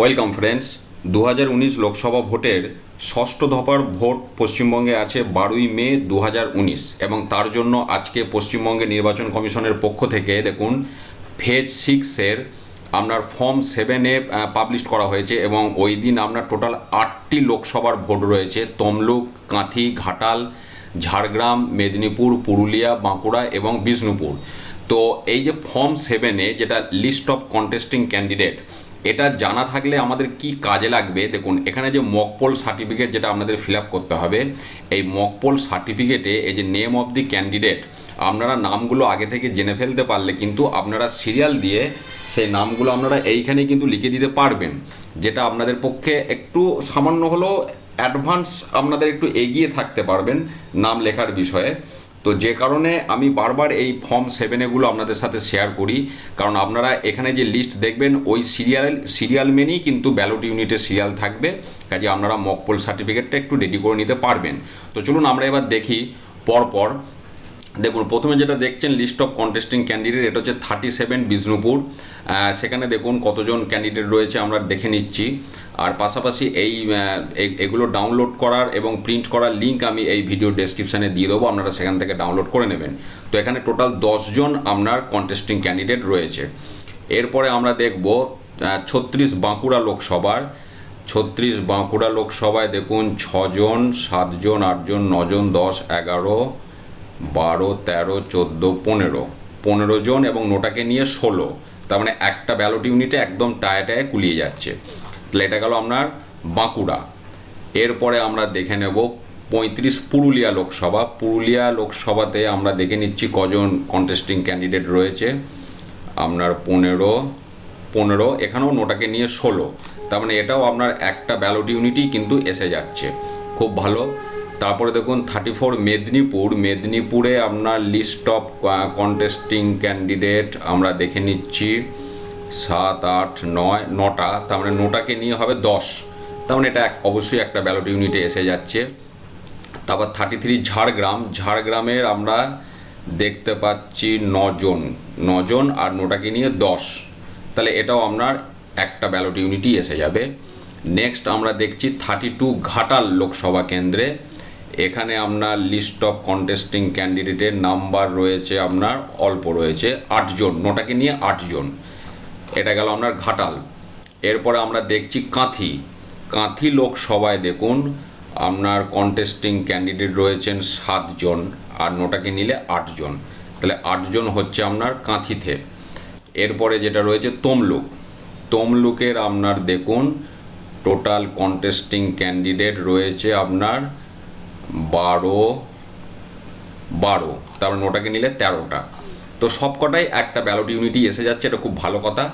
Welcome friends. 2019 Lok Sabha ভোটের ষষ্ঠ দফার ভোট পশ্চিমবঙ্গে আছে 12ই মে 2019 এবং তার জন্য আজকে পশ্চিমবঙ্গে নির্বাচন কমিশনের পক্ষ থেকে দেখুন ফেজ 6-এর আপনার ফর্ম 7A পাবলিশ করা হয়েছে এবং ওই দিন আপনার টোটাল 8টি লোকসভার ভোট রয়েছে। তমলুক, কাঁথি, ঘাটাল, ঝাড়গ্রাম, মেদিনীপুর, পুরুলিয়া, বাঁকুড়া এবং বিষ্ণুপুর। তো এই যে ফর্ম 7A যেটা লিস্ট অফ কন্টেস্টিং ক্যান্ডিডেট, এটা জানা থাকলে আমাদের কি কাজে লাগবে দেখুন। এখানে যে মকপোল সার্টিফিকেট যেটা আপনাদের ফিল আপ করতে হবে, এই মকপোল সার্টিফিকেটে এই যে নেম অফ দি ক্যান্ডিডেট, আপনারা নামগুলো আগে থেকে জেনে ফেলতে পারলে কিন্তু আপনারা সিরিয়াল দিয়ে সেই নামগুলো আপনারা এইখানে কিন্তু লিখে দিতে পারবেন, যেটা আপনাদের পক্ষে একটু সামান্য হলেও অ্যাডভান্স, আপনাদের একটু এগিয়ে থাকতে পারবেন নাম লেখার বিষয়ে। তো যে কারণে আমি বারবার এই ফর্ম 7A আপনাদের সাথে শেয়ার করি, কারণ আপনারা এখানে যে লিস্ট দেখবেন ওই সিরিয়াল মেনেই কিন্তু ব্যালট ইউনিটে সিরিয়াল থাকবে, কাজে আপনারা মকপোল সার্টিফিকেটটা একটু রেডি করে নিতে পারবেন। তো চলুন আমরা এবার দেখি পরপর। দেখুন প্রথমে যেটা দেখছেন লিস্ট অফ কন্টেস্টিং ক্যান্ডিডেট, এটা হচ্ছে 37 বিষ্ণুপুর। সেখানে দেখুন কতজন ক্যান্ডিডেট রয়েছে আমরা দেখে নিচ্ছি। আর পাশাপাশি এগুলো ডাউনলোড করার এবং প্রিন্ট করার লিঙ্ক আমি এই ভিডিও ডেসক্রিপশানে দিয়ে দেবো, আপনারা সেখান থেকে ডাউনলোড করে নেবেন। তো এখানে টোটাল 10 জন আপনার কন্টেস্টিং ক্যান্ডিডেট রয়েছে। এরপরে আমরা দেখব 36 বাঁকুড়া লোকসভার। 36 বাঁকুড়া লোকসভায় দেখুন 6 জন, 7 জন, 8 জন, 9 জন, 10, 11, 12, 13, 14, 15 জন এবং নোটাকে নিয়ে 16। তার মানে একটা ব্যালট ইউনিটে একদম টায়ে কুলিয়ে যাচ্ছে। তাহলে এটা গেল আপনার বাঁকুড়া। এরপরে আমরা দেখে নেব 35 পুরুলিয়া লোকসভা। পুরুলিয়া লোকসভাতে আমরা দেখে নিচ্ছি কজন কন্টেস্টিং ক্যান্ডিডেট রয়েছে। আপনার 15, এখানেও নোটাকে নিয়ে 16। তার মানে এটাও আপনার একটা ব্যালট ইউনিটই কিন্তু এসে যাচ্ছে, খুব ভালো। তারপরে দেখুন 34 মেদিনীপুরে আপনার লিস্ট অফ কন্টেস্টিং ক্যান্ডিডেট আমরা দেখে নিচ্ছি 7, 8, 9, 9টা। তার মানে নোটাকে নিয়ে হবে 10। তার মানে এটা অবশ্যই একটা ব্যালট ইউনিটে এসে যাচ্ছে। তারপর 33 ঝাড়গ্রামের আমরা দেখতে পাচ্ছি 9 জন আর নোটাকে নিয়ে 10। তাহলে এটাও আপনার একটা ব্যালট ইউনিটই এসে যাবে। নেক্সট আমরা দেখছি 32 ঘাটাল লোকসভা কেন্দ্রে। এখানে আপনার লিস্ট অফ কন্টেস্টিং ক্যান্ডিডেটের নাম্বার রয়েছে আপনার অল্প রয়েছে, 8 জন, নোটাকে নিয়ে 8 জন। এটা গেল আপনার ঘাটাল। এরপরে আমরা দেখছি কাঁথি লোকসভায় দেখুন আপনার কন্টেস্টিং ক্যান্ডিডেট রয়েছেন 7 জন আর নোটাকে নিলে 8 জন। তাহলে 8 জন হচ্ছে আপনার কাঁথিতে। এরপরে যেটা রয়েছে তমলুকের আপনার দেখুন টোটাল কন্টেস্টিং ক্যান্ডিডেট রয়েছে আপনার 12, তারপর নোটাকে নিলে 13টা। তো সবকটাই একটা ব্যালট ইউনিটই এসে যাচ্ছে, এটা খুব ভালো কথা।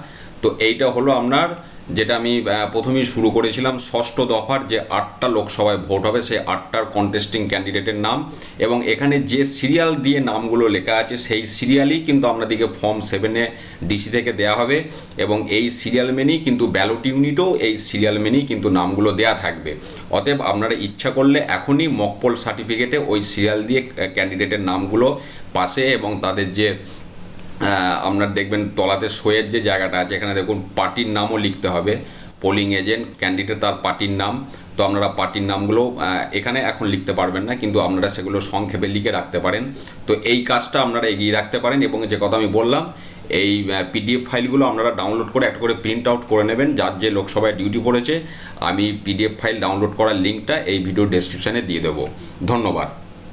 তো এইটা হলো আপনার যেটা আমি প্রথমেই শুরু করেছিলাম, ষষ্ঠ দফার যে 8টা লোকসভায় ভোট হবে সেই 8টার কন্টেস্টিং ক্যান্ডিডেটের নাম, এবং এখানে যে সিরিয়াল দিয়ে নামগুলো লেখা আছে সেই সিরিয়ালই কিন্তু আপনাদেরকে ফর্ম 7A ডিসি থেকে দেওয়া হবে, এবং এই সিরিয়াল মেনেই কিন্তু ব্যালট ইউনিটও এই সিরিয়াল মেনেই কিন্তু নামগুলো দেওয়া থাকবে। অতএব আপনারা ইচ্ছা করলে এখনই মকপোল সার্টিফিকেটে ওই সিরিয়াল দিয়ে ক্যান্ডিডেটের নামগুলো পাশে এবং তাদের যে আপনার দেখবেন তলাতে সইয়ের যে জায়গাটা আছে এখানে দেখুন পার্টির নামও লিখতে হবে, পোলিং এজেন্ট, ক্যান্ডিডেট, তার পার্টির নাম। তো আপনারা পার্টির নামগুলো এখানে এখন লিখতে পারবেন না, কিন্তু আপনারা সেগুলো সংক্ষেপে লিখে রাখতে পারেন। তো এই কাজটা আপনারা এগিয়ে রাখতে পারেন, এবং যে কথা আমি বললাম এই পিডিএফ ফাইলগুলো আপনারা ডাউনলোড করে একটা করে প্রিন্ট আউট করে নেবেন। যার যে লোকসভায় ডিউটি পড়েছে আমি পিডিএফ ফাইল ডাউনলোড করার লিঙ্কটা এই ভিডিও ডেসক্রিপশানে দিয়ে দেবো। ধন্যবাদ।